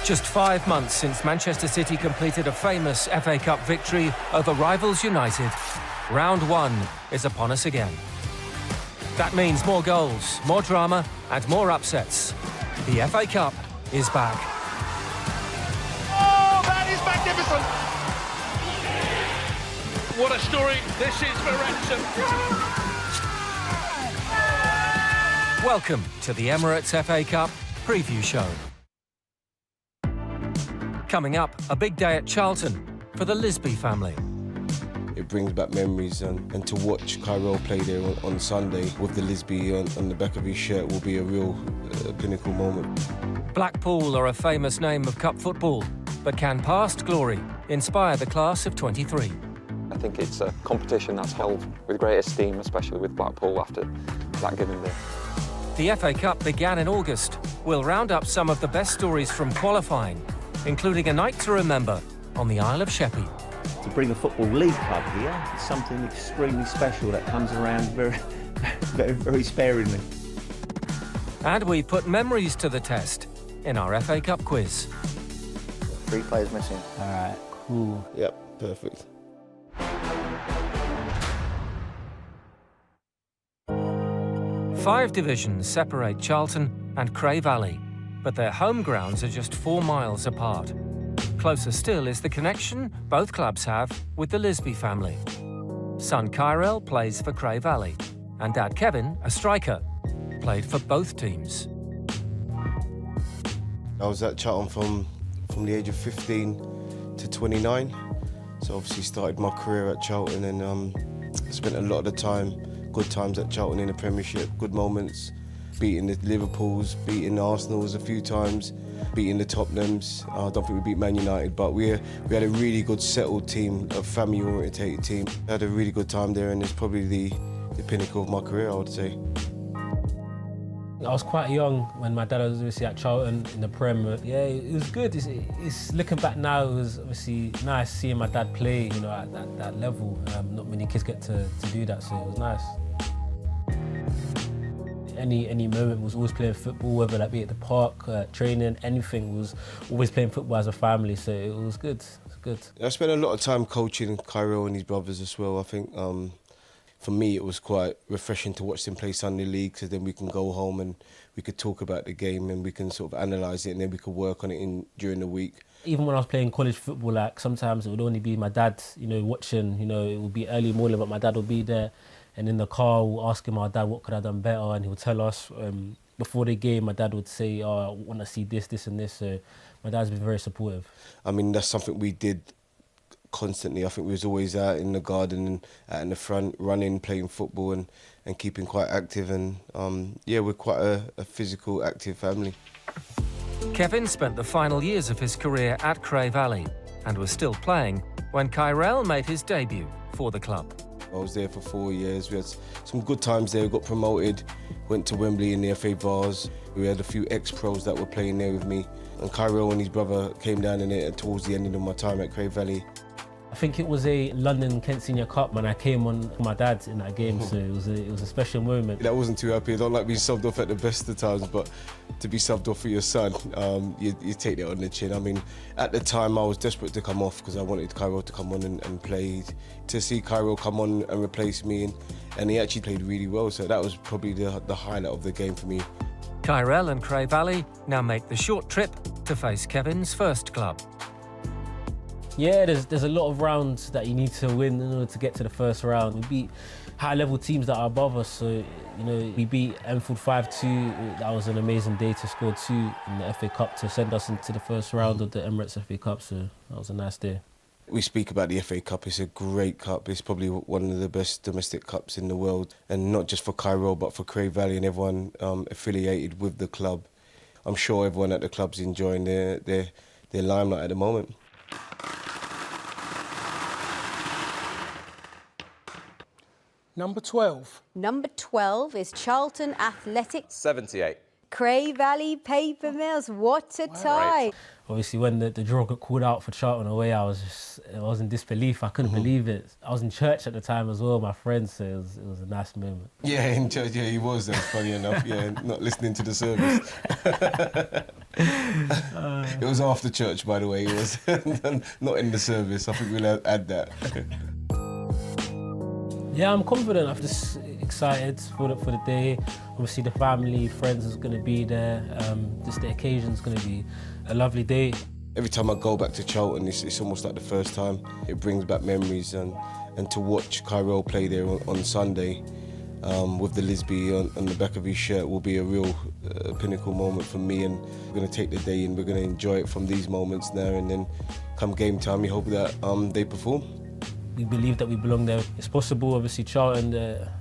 Just 5 months since Manchester City completed a famous FA Cup victory over rivals United, round 1 is upon us again. That means more goals, more drama and more upsets. The FA Cup is back. Oh, that is magnificent! What a story this is for Wrexham. Welcome to the Emirates FA Cup preview show. Coming up, a big day at Charlton for the Lisby family. It brings back memories, and to watch Cray play there on Sunday with the Lisby on the back of his shirt will be a real pinnacle moment. Blackpool are a famous name of cup football, but can past glory inspire the class of 23? I think it's a competition that's held with great esteem, especially with Blackpool after that given day. The FA Cup began in August. We'll round up some of the best stories from qualifying, including a night to remember on the Isle of Sheppy. To bring a Football League club here is something extremely special that comes around very sparingly. And we put memories to the test in our FA Cup quiz. 3 players missing. All right, cool. Yep, perfect. Five divisions separate Charlton and Cray Valley, but their home grounds are just 4 miles apart. Closer still is the connection both clubs have with the Lisby family. Son Kyrell plays for Cray Valley, and Dad Kevin, a striker, played for both teams. I was at Charlton from the age of 15 to 29, so obviously started my career at Charlton and spent a lot of the time, good times at Charlton in the Premiership, good moments, beating the Liverpools, beating the Arsenals a few times, beating the Tottenhams. I don't think we beat Man United, but we had a really good settled team, a family-orientated team. I had a really good time there, and it's probably the pinnacle of my career, I would say. I was quite young when my dad was obviously at Charlton in the Prem. Yeah, it was good. It's looking back now, it was obviously nice seeing my dad play, you know, at that level. Not many kids get to do that, so it was nice. Any moment was always playing football, whether that be at the park, training, anything, was always playing football as a family, so it was good. It was good. I spent a lot of time coaching Kyrell and his brothers as well. I think for me it was quite refreshing to watch them play Sunday League, because then we can go home and we could talk about the game and we can sort of analyse it, and then we could work on it during the week. Even when I was playing college football, like sometimes it would only be my dad, you know, watching. You know, it would be early morning, but my dad would be there. And in the car, we'll ask him, my dad, what could I have done better? And he would tell us. Before the game, my dad would say, oh, I want to see this, this and this. So my dad's been very supportive. I mean, that's something we did constantly. I think we was always out in the garden and out in the front, running, playing football and keeping quite active. And yeah, we're quite a physical, active family. Kevin spent the final years of his career at Cray Valley and was still playing when Kyrell made his debut for the club. I was there for 4 years. We had some good times there. We got promoted, went to Wembley in the FA Vars. We had a few ex-pros that were playing there with me. And Kyrell and his brother came down in it towards the end of my time at Cray Valley. I think it was a London Kent Senior Cup when I came on my dad in that game, so it was a special moment. I wasn't too happy. I don't like being subbed off at the best of times, but to be subbed off for your son, you take that on the chin. I mean, at the time I was desperate to come off because I wanted Kyrell to come on and play. To see Kyrell come on and replace me, and he actually played really well, so that was probably the highlight of the game for me. Kyrell and Cray Valley now make the short trip to face Kevin's first club. Yeah, there's a lot of rounds that you need to win in order to get to the first round. We beat high-level teams that are above us, so you know we beat Enfield 5-2. That was an amazing day to score 2 in the FA Cup to send us into the first round of the Emirates FA Cup. So that was a nice day. We speak about the FA Cup. It's a great cup. It's probably one of the best domestic cups in the world, and not just for Kyrell but for Cray Valley and everyone affiliated with the club. I'm sure everyone at the club's enjoying their limelight at the moment. Number 12. Number 12 is Charlton Athletic. 78. Cray Valley Paper Mills, what a tie. Obviously, when the draw got called out for Charlton away, I was in disbelief. I couldn't believe it. I was in church at the time as well, my friends, so it was a nice moment. Yeah, in church, yeah, he was, funny enough, yeah, not listening to the service. It was after church, by the way, it was not in the service. I think we'll add that. Yeah, I'm confident. I'm just excited for the day. Obviously, the family, friends is going to be there. Just the occasion's going to be a lovely day. Every time I go back to Charlton, it's almost like the first time. It brings back memories, and to watch Cray play there on Sunday with the Lisby on the back of his shirt will be a real pinnacle moment for me, and we're going to take the day and we're going to enjoy it from these moments now, and then come game time, we hope that they perform. We believe that we belong there. It's possible, obviously Charlton,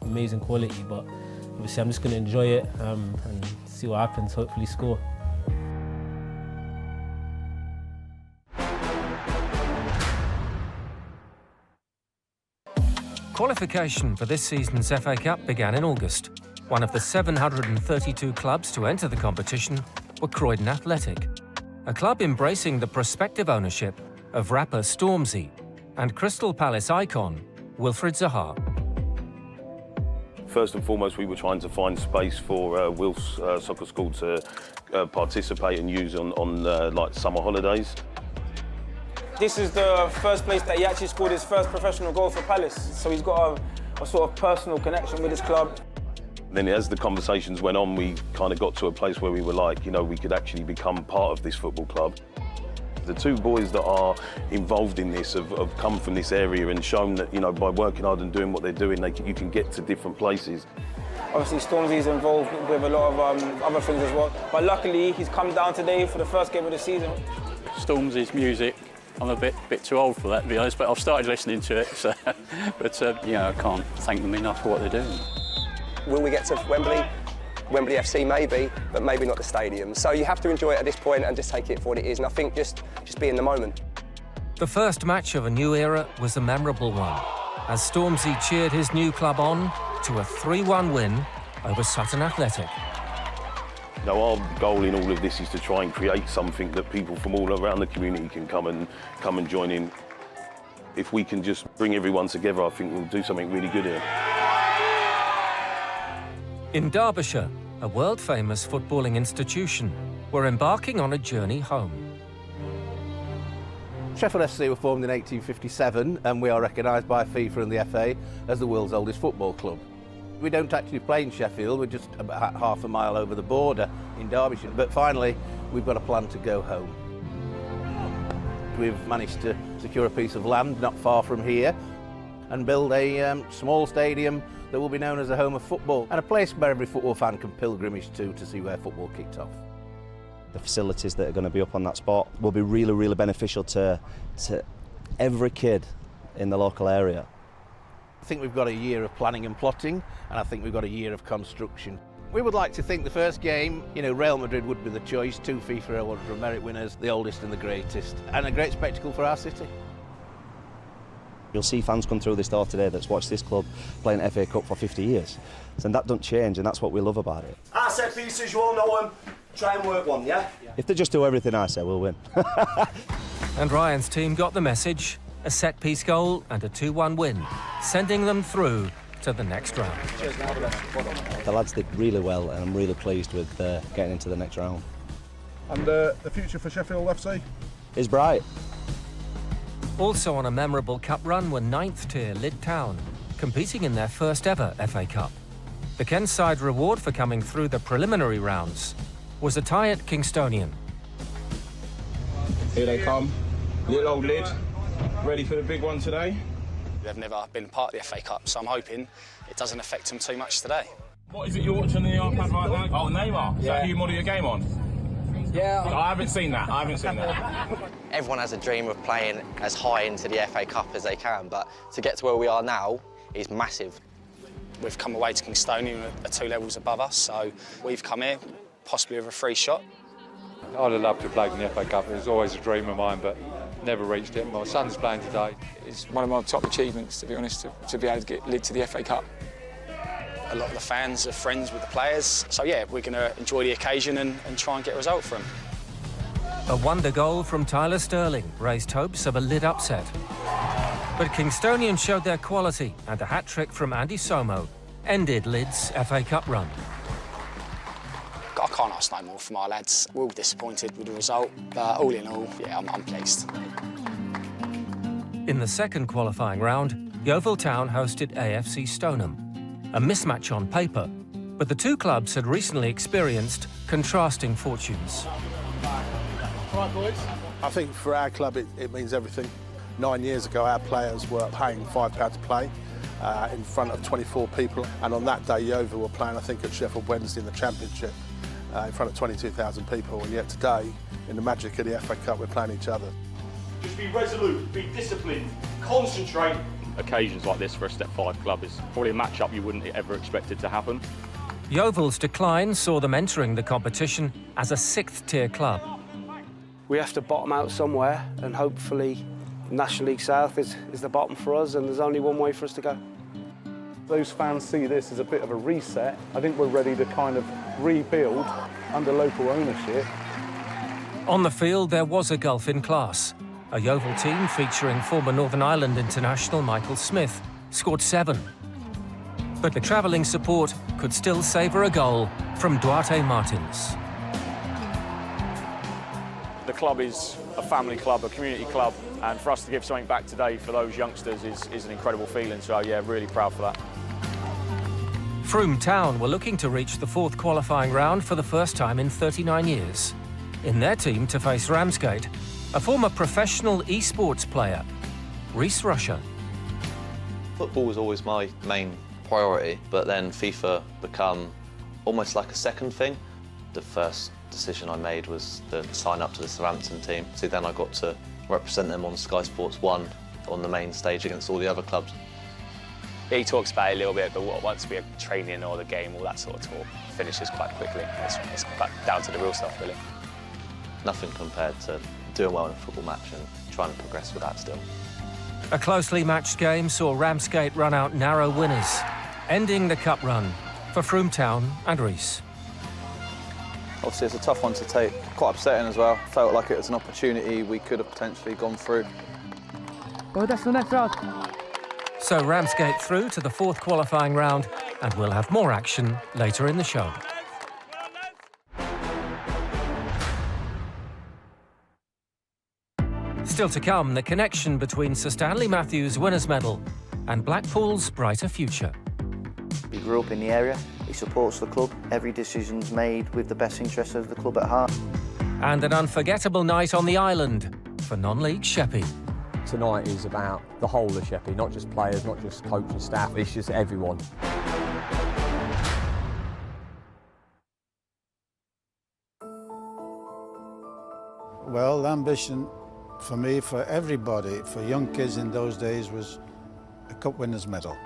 amazing quality, but obviously I'm just going to enjoy it and see what happens, hopefully score. Qualification for this season's FA Cup began in August. One of the 732 clubs to enter the competition were Croydon Athletic, a club embracing the prospective ownership of rapper Stormzy and Crystal Palace icon Wilfried Zaha. First and foremost, we were trying to find space for Wilf's soccer school to participate and use on like summer holidays. This is the first place that he actually scored his first professional goal for Palace, so he's got a sort of personal connection with his club. Then as the conversations went on, we kind of got to a place where we were like, you know, we could actually become part of this football club. The two boys that are involved in this have come from this area and shown that, you know, by working hard and doing what they're doing, you can get to different places. Obviously, Stormzy's involved with a lot of other things as well, but luckily he's come down today for the first game of the season. Stormzy's music, I'm a bit too old for that, to be honest, but I've started listening to it, so, but yeah, I can't thank them enough for what they're doing. Will we get to Wembley? Wembley FC maybe, but maybe not the stadium. So you have to enjoy it at this point and just take it for what it is, and I think just be in the moment. The first match of a new era was a memorable one, as Stormzy cheered his new club on to a 3-1 win over Sutton Athletic. Now, our goal in all of this is to try and create something that people from all around the community can come and join in. If we can just bring everyone together, I think we'll do something really good here. In Derbyshire, a world-famous footballing institution, we're embarking on a journey home. Sheffield FC were formed in 1857 and we are recognised by FIFA and the FA as the world's oldest football club. We don't actually play in Sheffield, we're just about half a mile over the border in Derbyshire, but finally we've got a plan to go home. We've managed to secure a piece of land not far from here and build a small stadium that will be known as a home of football and a place where every football fan can pilgrimage to see where football kicked off. The facilities that are going to be up on that spot will be really, really beneficial to every kid in the local area. I think we've got a year of planning and plotting, and I think we've got a year of construction. We would like to think the first game, you know, Real Madrid would be the choice, 2 FIFA Award of Merit winners, the oldest and the greatest, and a great spectacle for our city. You'll see fans come through this door today that's watched this club playing FA Cup for 50 years. And that doesn't change, and that's what we love about it. Our set pieces, you all know them. Try and work one, yeah? If they just do everything I say, we'll win. And Ryan's team got the message, a set-piece goal and a 2-1 win, sending them through to the next round. The lads did really well, and I'm really pleased with getting into the next round. And the future for Sheffield FC? Is bright. Also on a memorable cup run were 9th tier Lyd Town, competing in their first ever FA Cup. The Kent side reward for coming through the preliminary rounds was a tie at Kingstonian. Here they come, little old Lyd, ready for the big one today. They've never been part of the FA Cup, so I'm hoping it doesn't affect them too much today. What is it you're watching on the iPad right now? Oh, Neymar. Is that who you model your game on? Yeah. I haven't seen that. Everyone has a dream of playing as high into the FA Cup as they can, but to get to where we are now is massive. We've come away to Kingstonian at 2 levels above us, so we've come here possibly with a free shot. I'd have loved to have played in the FA Cup. It was always a dream of mine, but never reached it. My son's playing today. It's one of my top achievements, to be honest, to be able to get Lyd to the FA Cup. A lot of the fans are friends with the players. So yeah, we're going to enjoy the occasion and try and get a result from them. A wonder goal from Tyler Sterling raised hopes of a lid upset. But Kingstonians showed their quality, and a hat-trick from Andy Somo ended Lid's FA Cup run. I can't ask no more from our lads. We're all disappointed with the result, but all in all, yeah, I'm pleased. In the second qualifying round, Yeovil Town hosted AFC Stoneham. A mismatch on paper, but the two clubs had recently experienced contrasting fortunes. Right, boys. I think for our club it means everything. 9 years ago, our players were paying £5 to play in front of 24 people, and on that day, Yeovil were playing, I think, at Sheffield Wednesday in the Championship in front of 22,000 people, and yet today, in the magic of the FA Cup, we're playing each other. Just be resolute, be disciplined, concentrate. Occasions like this for a Step 5 club is probably a match-up you wouldn't ever expect it to happen. Yeovil's decline saw them entering the competition as a sixth-tier club. We have to bottom out somewhere, and hopefully National League South is the bottom for us, and there's only one way for us to go. Those fans see this as a bit of a reset. I think we're ready to kind of rebuild under local ownership. On the field, there was a gulf in class. A Yeovil team featuring former Northern Ireland international Michael Smith scored 7. But the travelling support could still savour a goal from Duarte Martins. The club is a family club, a community club, and for us to give something back today for those youngsters is an incredible feeling. So yeah, really proud for that. Frome Town were looking to reach the fourth qualifying round for the first time in 39 years. In their team to face Ramsgate, a former professional esports player, Reece Rusher. Football was always my main priority, but then FIFA become almost like a second thing. The first decision I made was to sign up to the Southampton team. So then I got to represent them on Sky Sports 1 on the main stage against all the other clubs. He talks about it a little bit, but once we're training or the game, all that sort of talk finishes quite quickly. It's back down to the real stuff, really. Nothing compared to doing well in a football match and trying to progress with that still. A closely matched game saw Ramsgate run out narrow winners, ending the cup run for Frome Town and Reece. Obviously, it's a tough one to take, quite upsetting as well. Felt like it was an opportunity we could have potentially gone through. Oh, that's the next round. So Ramsgate through to the fourth qualifying round, and we'll have more action later in the show. Still to come, the connection between Sir Stanley Matthews' winners' medal and Blackpool's brighter future. He grew up in the area, he supports the club, every decision's made with the best interests of the club at heart. And an unforgettable night on the island for non-league Sheppy. Tonight is about the whole of Sheppy, not just players, not just coach and staff, it's just everyone. Well, the ambition for me, for everybody, for young kids in those days was a cup winners medal.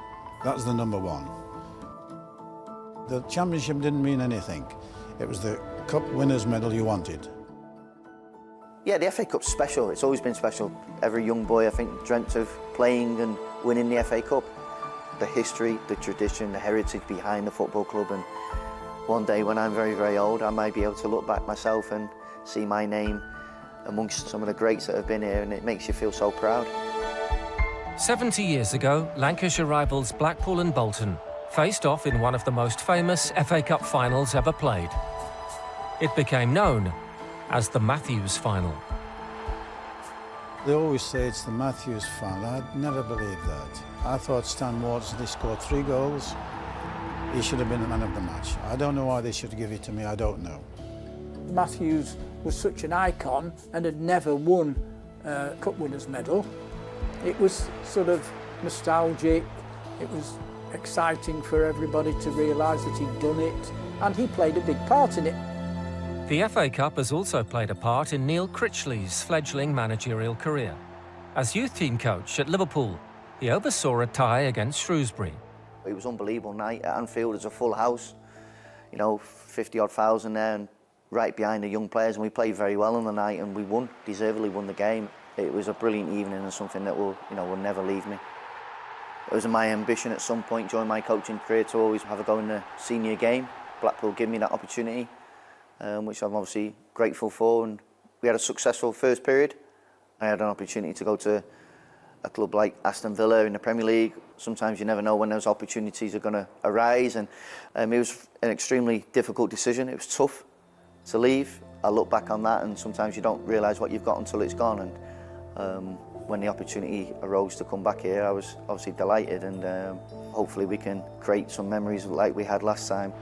That was the number one. The championship didn't mean anything. It was the cup winners medal you wanted. Yeah, the FA Cup's special. It's always been special. Every young boy, I think, dreamt of playing and winning the FA Cup. The history, the tradition, the heritage behind the football club, and one day when I'm very, very old, I might be able to look back myself and see my name amongst some of the greats that have been here, and it makes you feel so proud. 70 years ago, Lancashire rivals Blackpool and Bolton faced off in one of the most famous FA Cup finals ever played. It became known as the Matthews Final. They always say it's the Matthews final. I'd never believed that. I thought Stan Watson, he scored 3 goals. He should have been the man of the match. I don't know why they should give it to me, I don't know. Matthews was such an icon and had never won a Cup Winners' Medal. It was sort of nostalgic, it was exciting for everybody to realise that he'd done it, and he played a big part in it. The FA Cup has also played a part in Neil Critchley's fledgling managerial career. As youth team coach at Liverpool, he oversaw a tie against Shrewsbury. It was an unbelievable night at Anfield. It was a full house, you know, 50-odd thousand there, and right behind the young players, and we played very well on the night, and we won, deservedly won the game. It was a brilliant evening and something that will never leave me. It was my ambition at some point during my coaching career to always have a go in the senior game. Blackpool gave me that opportunity, which I'm obviously grateful for, and we had a successful first period. I had an opportunity to go to a club like Aston Villa in the Premier League. Sometimes you never know when those opportunities are going to arise, and it was an extremely difficult decision. It was tough to leave. I look back on that, and sometimes you don't realise what you've got until it's gone. And when the opportunity arose to come back here, I was obviously delighted, and hopefully we can create some memories like we had last time.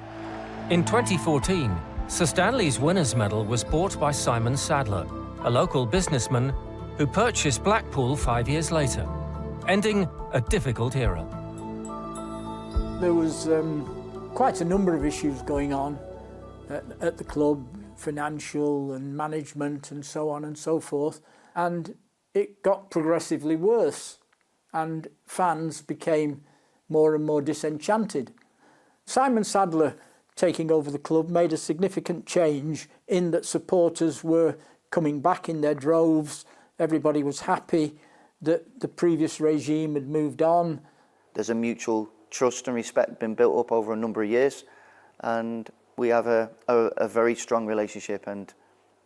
In 2014, Sir Stanley's winners' medal was bought by Simon Sadler, a local businessman who purchased Blackpool 5 years later, ending a difficult era. There was quite a number of issues going on at the club, financial and management and so on and so forth, and it got progressively worse, and fans became more and more disenchanted. Simon Sadler taking over the club made a significant change in that supporters were coming back in their droves. Everybody was happy that the previous regime had moved on. There's a mutual trust and respect been built up over a number of years, and we have a very strong relationship, and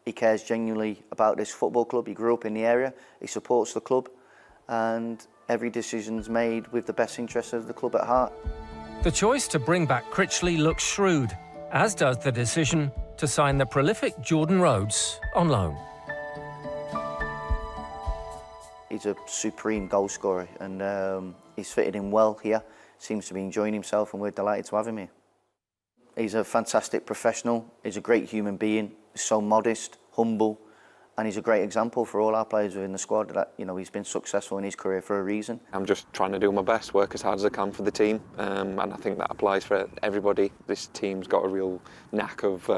he cares genuinely about this football club. He grew up in the area, he supports the club, and every decision's made with the best interests of the club at heart. The choice to bring back Critchley looks shrewd, as does the decision to sign the prolific Jordan Rhodes on loan. He's a supreme goal scorer, and he's fitted in well here, seems to be enjoying himself, and we're delighted to have him here. He's a fantastic professional, he's a great human being, he's so modest, humble, and he's a great example for all our players within the squad that, you know, he's been successful in his career for a reason. I'm just trying to do my best, work as hard as I can for the team, and I think that applies for everybody. This team's got a real knack of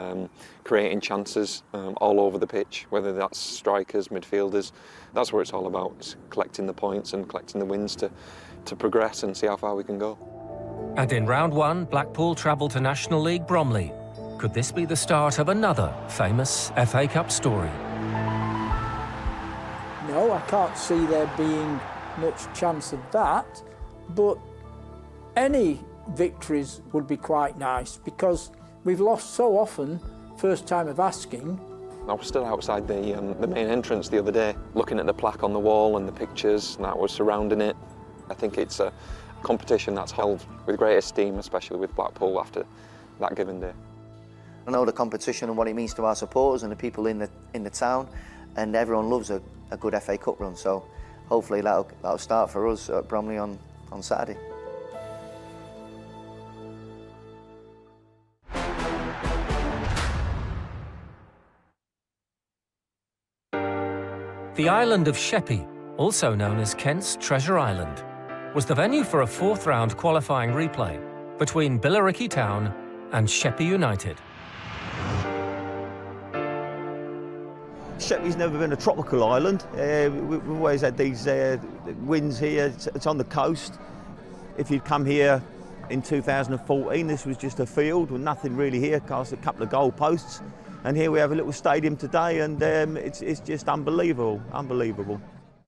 creating chances all over the pitch, whether that's strikers, midfielders. That's what it's all about, it's collecting the points and collecting the wins to progress and see how far we can go. And in round one, Blackpool travelled to National League Bromley. Could this be the start of another famous FA Cup story? No, I can't see there being much chance of that, but any victories would be quite nice, because we've lost so often, first time of asking. I was still outside the main entrance the other day, looking at the plaque on the wall and the pictures that were surrounding it. I think it's a competition that's held with great esteem, especially with Blackpool after that given day. I know the competition and what it means to our supporters and the people in the town, and everyone loves a good FA Cup run, so hopefully that'll start for us at Bromley on Saturday. The island of Sheppy, also known as Kent's Treasure Island, was the venue for a fourth-round qualifying replay between Billericay Town and Sheppy United. Sheppy's never been a tropical island. We've always had these winds here. It's on the coast. If you'd come here in 2014, this was just a field with nothing really here, cast a couple of goal posts. And here we have a little stadium today, and it's just unbelievable, unbelievable.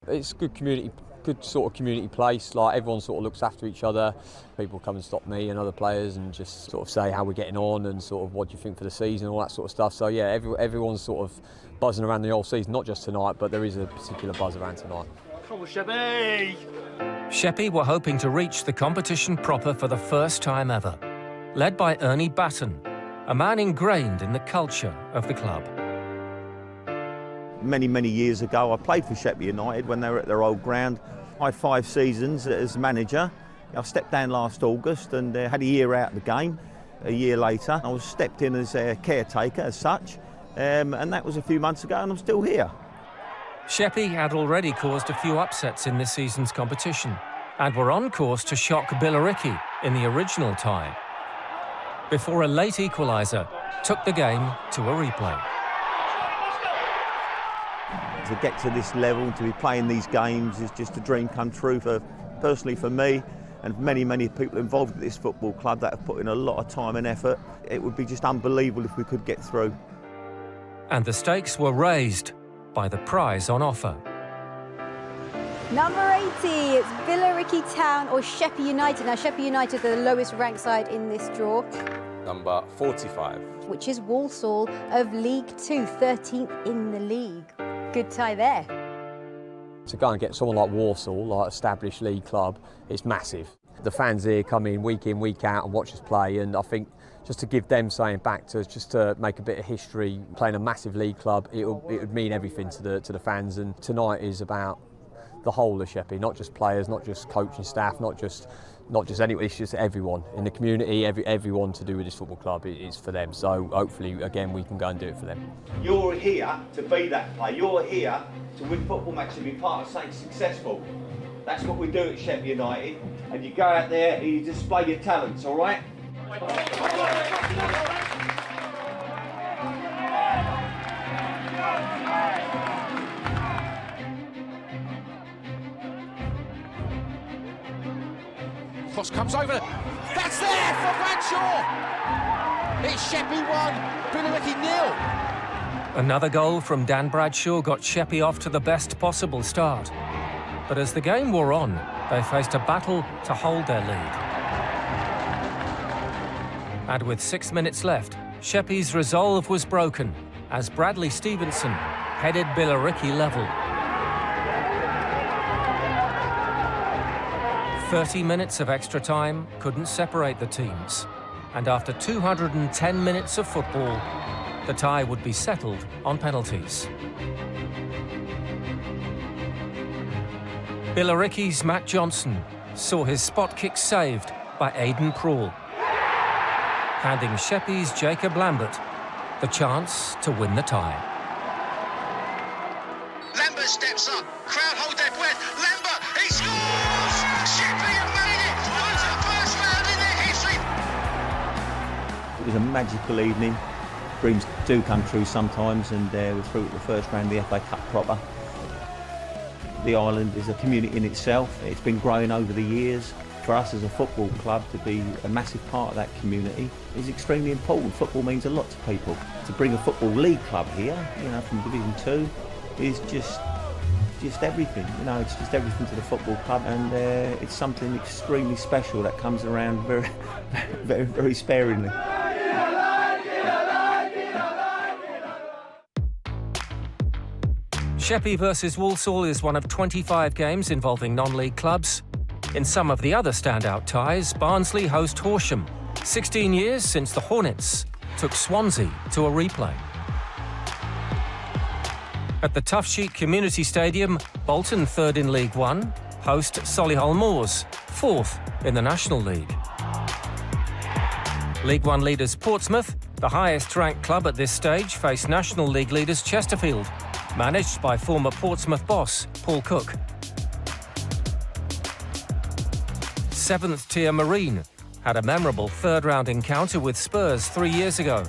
It's good community, good sort of community place. Like, everyone sort of looks after each other. People come and stop me and other players and just sort of say how we're getting on and sort of what do you think for the season, all that sort of stuff. So yeah, everyone's sort of buzzing around the whole season, not just tonight, but there is a particular buzz around tonight. Come on, Sheppy! Sheppy were hoping to reach the competition proper for the first time ever, led by Ernie Batten, a man ingrained in the culture of the club. Many, many years ago, I played for Sheppy United when they were at their old ground. I had 5 seasons as manager. I stepped down last August and had a year out of the game. A year later, I was stepped in as a caretaker as such, and that was a few months ago, and I'm still here. Sheppy had already caused a few upsets in this season's competition and were on course to shock Billericay in the original tie, before a late equaliser took the game to a replay. To get to this level, to be playing these games is just a dream come true, personally for me and many, many people involved at this football club that have put in a lot of time and effort. It would be just unbelievable if we could get through. And the stakes were raised by the prize on offer. Number 80, it's Billericay Town or Sheppy United. Now, Sheppy United are the lowest ranked side in this draw. Number 45. Which is Walsall of League Two, 13th in the league. Good tie there. To go and get someone like Walsall, like established league club, it's massive. The fans here come in, week out and watch us play, and I think just to give them something back to us, just to make a bit of history, playing a massive league club, it would mean everything to the fans. And tonight is about the whole of Sheppy, not just players, not just coaching staff, not just anyone, it's just everyone in the community, everyone to do with this football club is for them. So hopefully, again, we can go and do it for them. You're here to be that player. You're here to win football matches and be part of something successful. That's what we do at Sheffield United. And you go out there and you display your talents, all right? Cross comes over. That's there for Bradshaw. It's Sheppy 1, Billericay 0. Another goal from Dan Bradshaw got Sheppy off to the best possible start. But as the game wore on, they faced a battle to hold their lead. And with 6 minutes left, Sheppy's resolve was broken as Bradley Stevenson headed Billericay level. 30 minutes of extra time couldn't separate the teams. And after 210 minutes of football, the tie would be settled on penalties. Billericay's Matt Johnson saw his spot kick saved by Aidan Proul, handing Sheppy's Jacob Lambert the chance to win the tie. Lambert steps up. Crowd hold their breath. Lambert, he scores! Sheppy have made it! It's the first round in their history. It was a magical evening. Dreams do come true sometimes, and we're through at the first round of the FA Cup proper. The island is a community in itself. It's been growing over the years. For us as a football club to be a massive part of that community is extremely important. Football means a lot to people. To bring a football league club here, from Division 2, is just everything. It's just everything to the football club, and it's something extremely special that comes around very, very, very sparingly. Sheppy versus Walsall is one of 25 games involving non-league clubs. In some of the other standout ties, Barnsley host Horsham. 16 years since the Hornets took Swansea to a replay. At the Tough Sheet Community Stadium, Bolton, third in League One, host Solihull Moors, fourth in the National League. League One leaders Portsmouth, the highest-ranked club at this stage, face National League leaders Chesterfield, managed by former Portsmouth boss Paul Cook. Seventh-tier Marine had a memorable third-round encounter with Spurs 3 years ago.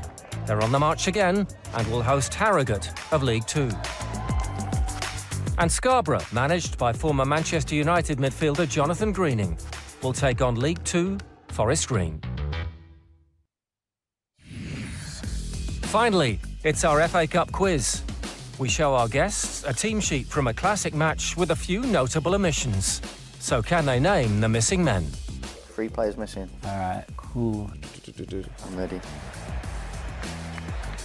They're on the march again and will host Harrogate of League Two. And Scarborough, managed by former Manchester United midfielder Jonathan Greening, will take on League Two Forest Green. Finally, it's our FA Cup quiz. We show our guests a team sheet from a classic match with a few notable omissions. So can they name the missing men? 3 players missing. All right, cool. I'm ready.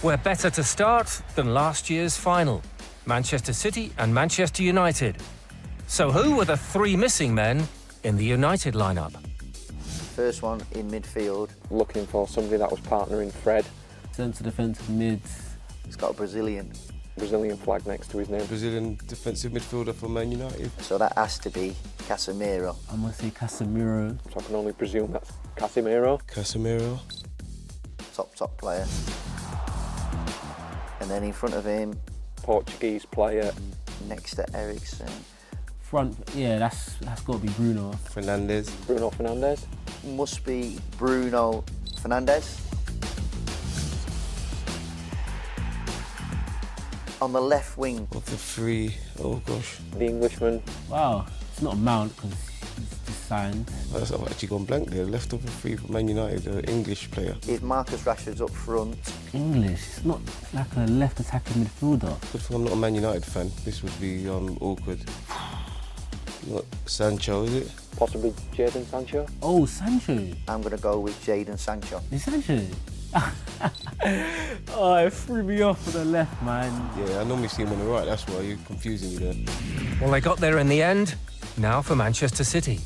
We're better to start than last year's final, Manchester City and Manchester United. So who were the 3 missing men in the United lineup? First one in midfield. Looking for somebody that was partnering Fred. Centre defensive mid. He's got a Brazilian flag next to his name. Brazilian defensive midfielder for Man United. So that has to be Casemiro. I'm going to say Casemiro. So I can only presume that's Casemiro. Casemiro. Top player. And then in front of him, Portuguese player. Next to Eriksen. Front, yeah, that's got to be Bruno Fernandes. Bruno Fernandes. Must be Bruno Fernandes. On the left wing. Of the 3, oh gosh. The Englishman. Wow, it's not Mount because he's just signed. I've actually gone blank there. Left of the 3 for Man United, the English player. If Marcus Rashford's up front. English, it's not like a left attacking midfielder. Good thing I'm not a Man United fan. This would be awkward. Not Sancho, is it? Possibly Jadon Sancho. Oh, Sancho. I'm going to go with Jadon Sancho. Is Sancho? Oh, it threw me off on the left, man. Yeah, I normally see him on the right, that's why you're confusing me there. Well, they got there in the end. Now for Manchester City.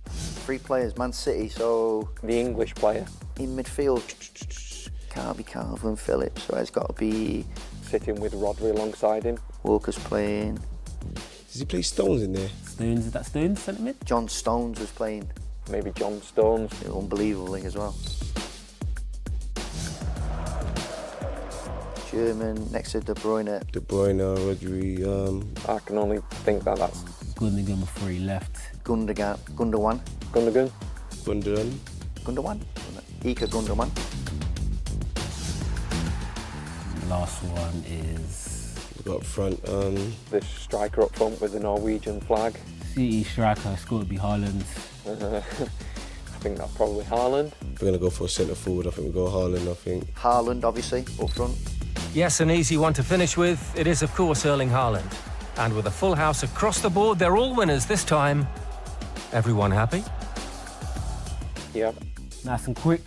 3 players, Man City, so... The English player. In midfield, can't be Calvin Phillips, so it's got to be... Sitting with Rodri alongside him. Walker's playing. Does he play Stones in there? Stones, is that Stones, centre mid? John Stones was playing. Maybe John Stones. Unbelievably as well. German next to De Bruyne. De Bruyne, Rodri, I can only think that that's... Gundogan before he left. Gundogan. Gundogan. Gundogan? Ika Gundogan. Last one is... We've got up front, this striker up front with the Norwegian flag. City striker, it's got to be Haaland. I think that's probably Haaland. If we're going to go for a centre forward, I think we'll go Haaland, I think. Haaland, obviously, up front. Yes, an easy one to finish with. It is, of course, Erling Haaland. And with a full house across the board, they're all winners this time. Everyone happy? Yep. Nice and quick.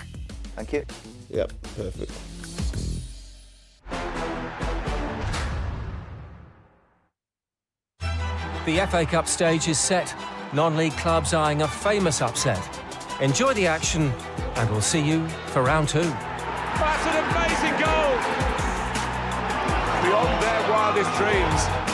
Thank you. Yep, perfect. The FA Cup stage is set. Non-league clubs eyeing a famous upset. Enjoy the action, and we'll see you for round 2. That's an amazing goal! Beyond their wildest dreams.